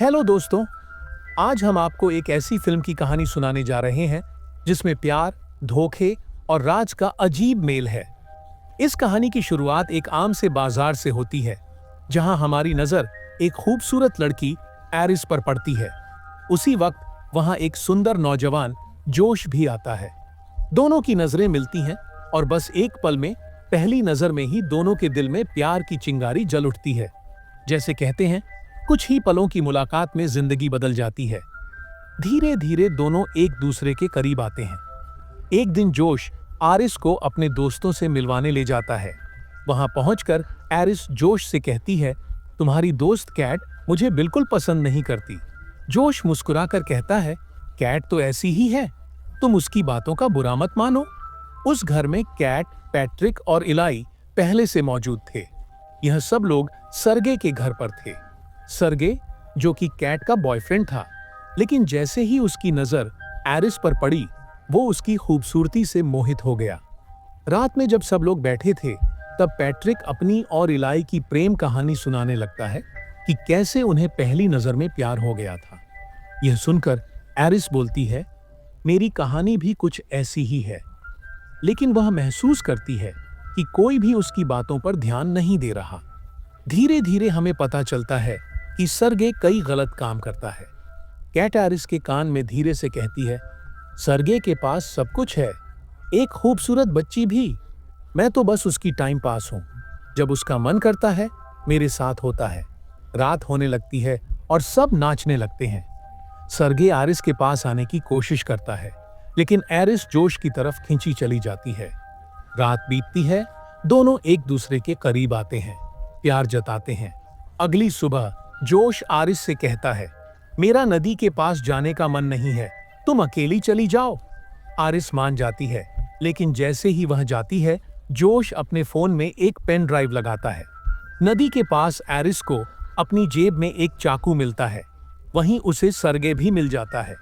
Hello दोस्तों, आज हम आपको एक ऐसी फिल्म की कहानी सुनाने जा रहे हैं जिसमें प्यार, धोखे और राज का अजीब मेल है। इस कहानी की शुरुआत एक आम से बाजार से होती है, जहां हमारी नजर एक खूबसूरत लड़की एरिस पर पड़ती है। उसी वक्त वहां एक सुंदर नौजवान जोश भी आता है। दोनों की नजरें मिलती हैं और बस एक पल में, पहली नजर में ही दोनों के दिल में प्यार की चिंगारी जल उठती है। जैसे कहते हैं, कुछ ही पलों की मुलाकात में जिंदगी बदल जाती है। धीरे धीरे दोनों एक दूसरे के करीब आते हैं। एक दिन जोश आरिस को अपने दोस्तों से मिलवाने ले जाता है। वहां पहुंचकर एरिस जोश से कहती है, तुम्हारी दोस्त कैट मुझे बिल्कुल पसंद नहीं करती। जोश मुस्कुराकर कहता है, कैट तो ऐसी ही है, तुम उसकी बातों का बुरा मत मानो। उस घर में कैट, पैट्रिक और इलाई पहले से मौजूद थे। यह सब लोग सर्गे के घर पर थे। सर्गे, जो कि कैट का बॉयफ्रेंड था, लेकिन जैसे ही उसकी नजर एरिस पर पड़ी, वो उसकी खूबसूरती से मोहित हो गया। रात में जब सब लोग बैठे थे, तब पैट्रिक अपनी और इलाई की प्रेम कहानी सुनाने लगता है कि कैसे उन्हें पहली नजर में प्यार हो गया था। यह सुनकर एरिस बोलती है, मेरी कहानी भी कुछ ऐसी ही है। लेकिन वह महसूस करती है कि कोई भी उसकी बातों पर ध्यान नहीं दे रहा। धीरे धीरे हमें पता चलता है कि सर्गे कई गलत काम करता है। कैट एरिस के कान में धीरे से कहती है, सर्गे के पास सब कुछ है, एक खूबसूरत बच्ची भी। मैं तो बस उसकी टाइम पास हूं। जब उसका मन करता है, मेरे साथ होता है। रात होने लगती है और सब नाचने लगते हैं। सर्गे एरिस के पास आने की कोशिश करता है, लेकिन एरिस जोश की तरफ खींची चली जाती है। रात बीतती है, दोनों एक दूसरे के करीब आते हैं, प्यार जताते हैं। अगली सुबह जोश आरिस से कहता है, मेरा नदी के पास जाने का मन नहीं है, तुम अकेली चली जाओ। आरिस मान जाती है, लेकिन जैसे ही वह जाती है, जोश अपने फोन में एक पेन ड्राइव लगाता है। नदी के पास एरिस को अपनी जेब में एक चाकू मिलता है। वहीं उसे सर्गे भी मिल जाता है।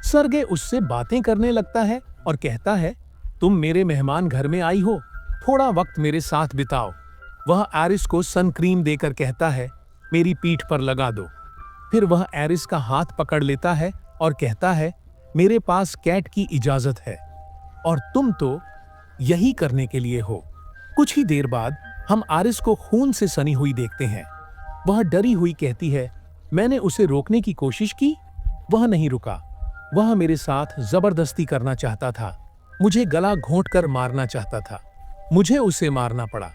सर्गे उससे बातें करने लगता है और कहता है, तुम मेरे मेहमान घर में आई हो, थोड़ा वक्त मेरे साथ बिताओ। वह एरिस को सन क्रीम देकर कहता है, मेरी पीठ पर लगा दो। फिर वह एरिस का हाथ पकड़ लेता है और कहता है, मेरे पास कैट की इजाजत है और तुम तो यही करने के लिए हो। कुछ ही देर बाद हम आरिस को खून से सनी हुई देखते हैं। वह डरी हुई कहती है, मैंने उसे रोकने की कोशिश की, वह नहीं रुका। वह मेरे साथ जबरदस्ती करना चाहता था, मुझे गला घोंटकर मारना चाहता था। मुझे उसे मारना पड़ा।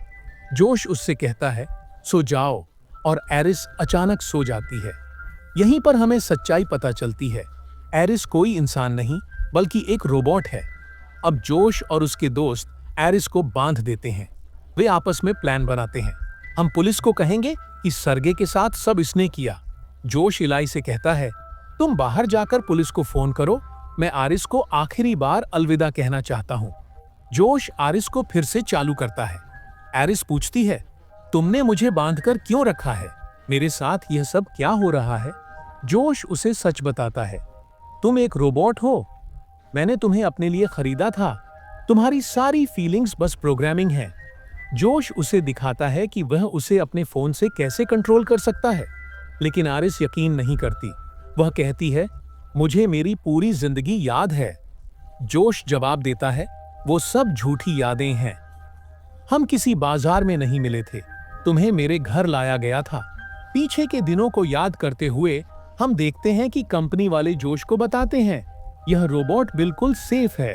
जोश उससे कहता है, सो जाओ, और एरिस अचानक सो जाती है। यहीं पर हमें सच्चाई पता चलती है। एरिस कोई इंसान नहीं, बल्कि एक रोबोट है। अब जोश और उसके दोस्त एरिस को बांध देते हैं। वे आपस में प्लान बनाते हैं, हम पुलिस को कहेंगे कि सर्गे के साथ सब इसने किया। जोश इलाई से कहता है, तुम बाहर जाकर पुलिस को फोन करो, मैं आरिस को आखिरी बार अलविदा कहना चाहता हूं। जोश आरिस को फिर से चालू करता है। एरिस पूछती है, तुमने मुझे बांधकर क्यों रखा है? मेरे साथ यह सब क्या हो रहा है? जोश उसे सच बताता है, तुम एक रोबोट हो, मैंने तुम्हें अपने लिए खरीदा था, तुम्हारी सारी फीलिंग्स बस प्रोग्रामिंग है। जोश उसे दिखाता है कि वह उसे अपने फोन से कैसे कंट्रोल कर सकता है, लेकिन आरिस यकीन नहीं करती। वह कहती है, मुझे मेरी पूरी जिंदगी याद है। जोश जवाब देता है, वो सब झूठी यादें हैं। हम किसी बाजार में नहीं मिले थे, तुम्हें मेरे घर लाया गया था। पीछे के दिनों को याद करते हुए हम देखते हैं कि कंपनी वाले जोश को बताते हैं, यह रोबोट बिल्कुल सेफ है,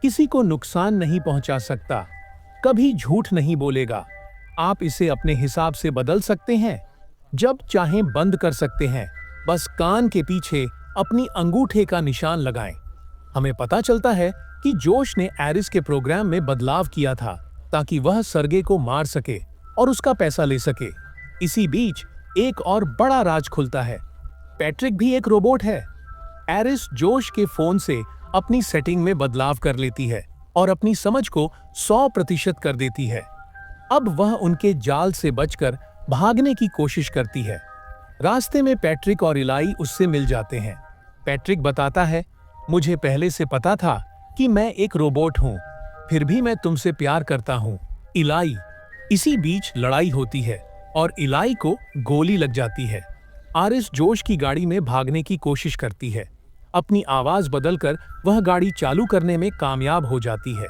किसी को नुकसान नहीं पहुंचा सकता, कभी झूठ नहीं बोलेगा। आप इसे अपने हिसाब से बदल सकते हैं, जब चाहें बंद कर सकते हैं, बस कान के पीछे अपनी अंगूठे का निशान लगाएं। हमें पता चलता है कि जोश ने एरिस के प्रोग्राम में बदलाव किया था ताकि वह सर्गे को मार सके और उसका पैसा ले सके। इसी बीच एक और बड़ा राज खुलता है, पैट्रिक भी एक रोबोट है। एरिस जोश के फोन से अपनी सेटिंग में बदलाव कर लेती है और अपनी समझ को 100% कर देती है। अब वह उनके जाल से बचकर भागने की कोशिश करती है। रास्ते में पैट्रिक और इलाई उससे मिल जाते हैं। पैट्रिक बताता है, मुझे पहले से पता था कि मैं एक रोबोट हूं, फिर भी मैं तुमसे प्यार करता हूं, इलाई। इसी बीच लड़ाई होती है और इलाई को गोली लग जाती है। आरिस जोश की गाड़ी में भागने की कोशिश करती है। अपनी आवाज बदलकर वह गाड़ी चालू करने में कामयाब हो जाती है।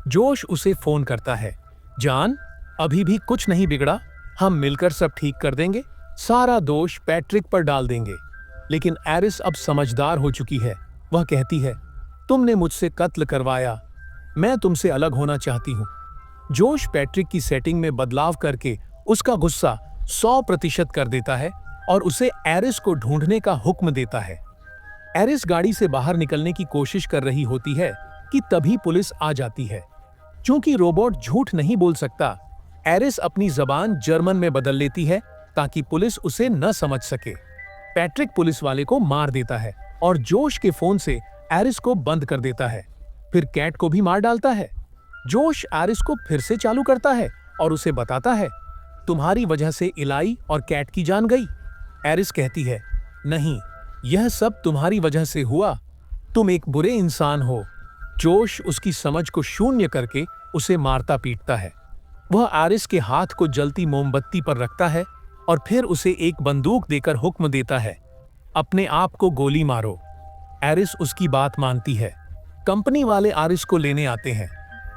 जोश उसे फोन करता है, जान, अभी भी कुछ नहीं बिगड़ा, हम मिलकर सब ठीक कर देंगे, सारा दोष पैट्रिक पर डाल देंगे। लेकिन आरिस अब समझदार हो चुकी है। वह कहती है, तुमने मुझसे कत्ल करवाया, मैं तुमसे अलग होना चाहती हूँ। जोश पैट्रिक की सेटिंग में बदलाव करके उसका गुस्सा 100% कर देता है और उसे आरिस को ढूंढने का हुक्म देता है। आरिस गाड़ी से बाहर निकलने की कोशिश कर रही होती है कि तभी पुलिस आ जाती है। चूंकि रोबोट झूठ नहीं बोल सकता, आरिस अपनी जबान जर्मन में बदल लेती है ताकि पुलिस उसे न समझ सके। पैट्रिक पुलिस वाले को मार देता है और जोश के फोन से आरिस को बंद कर देता है। फिर कैट को भी मार डालता है। जोश आरिस को फिर से चालू करता है और उसे बताता है, तुम्हारी वजह से इलाई और कैट की जान गई। आरिस कहती है, नहीं, यह सब तुम्हारी वजह से हुआ, तुम एक बुरे इंसान हो। जोश उसकी समझ को शून्य करके उसे मारता पीटता है। वह आरिस के हाथ को जलती मोमबत्ती पर रखता है और फिर उसे एक बंदूक देकर हुक्म देता है, अपने आप को गोली मारो। आरिस उसकी बात मानती है। कंपनी वाले आरिस को लेने आते हैं।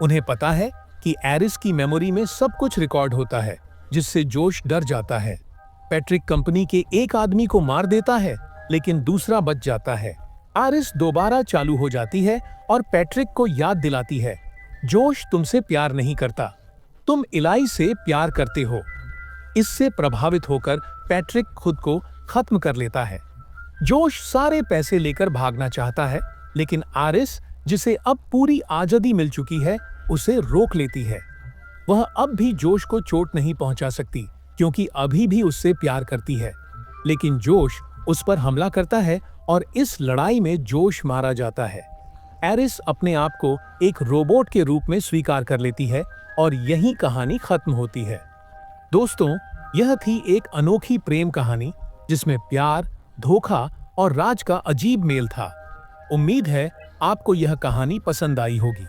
उन्हें पता है कि आरिस की मेमोरी में सब कुछ रिकॉर्ड होता है, जिससे जोश डर जाता है। पैट्रिक कंपनी के एक आदमी को मार देता है, लेकिन दूसरा बच जाता है। आरिस दोबारा चालू हो जाती है और पैट्रिक को याद दिलाती है, जोश तुमसे प्यार नहीं करता, तुम इलाई से प्यार करते हो। इससे प्रभावित होकर पैट्रिक खुद को खत्म कर लेता है। जोश सारे पैसे लेकर भागना चाहता है, लेकिन आरिस, जिसे अब पूरी आजादी मिल चुकी है, उसे रोक लेती है। वह अब भी जोश को चोट नहीं पहुंचा सकती, क्योंकि अभी भी उससे प्यार करती है। लेकिन जोश उस पर हमला करता है और इस लड़ाई में जोश मारा जाता है। आरिस अपने आप को एक रोबोट के रूप में स्वीकार कर लेती है और यही कहानी खत्म होती है। दोस्तों, यह थी एक अनोखी प्रेम कहानी जिसमें प्यार, धोखा और राज का अजीब मेल था। उम्मीद है आपको यह कहानी पसंद आई होगी।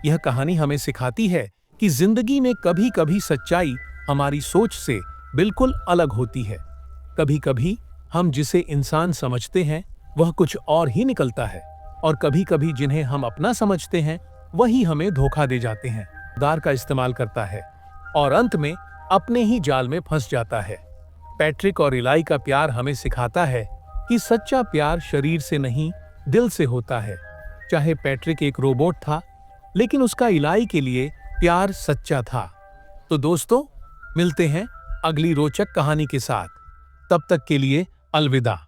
यह कहानी हमें सिखाती है कि जिंदगी में कभी कभी सच्चाई हमारी सोच से बिल्कुल अलग होती है। कभी कभी हम जिसे इंसान समझते हैं वह कुछ और ही निकलता है, और कभी कभी जिन्हें हम अपना समझते हैं वही हमें धोखा दे जाते हैं, दार का इस्तेमाल करता है और अंत में अपने ही जाल में फंस जाता है। पैट्रिक और इलाई का प्यार हमें सिखाता है कि सच्चा प्यार शरीर से नहीं, दिल से होता है। चाहे पैट्रिक एक रोबोट था, लेकिन उसका इलाई के लिए प्यार सच्चा था। तो दोस्तों, मिलते हैं अगली रोचक कहानी के साथ। तब तक के लिए अलविदा।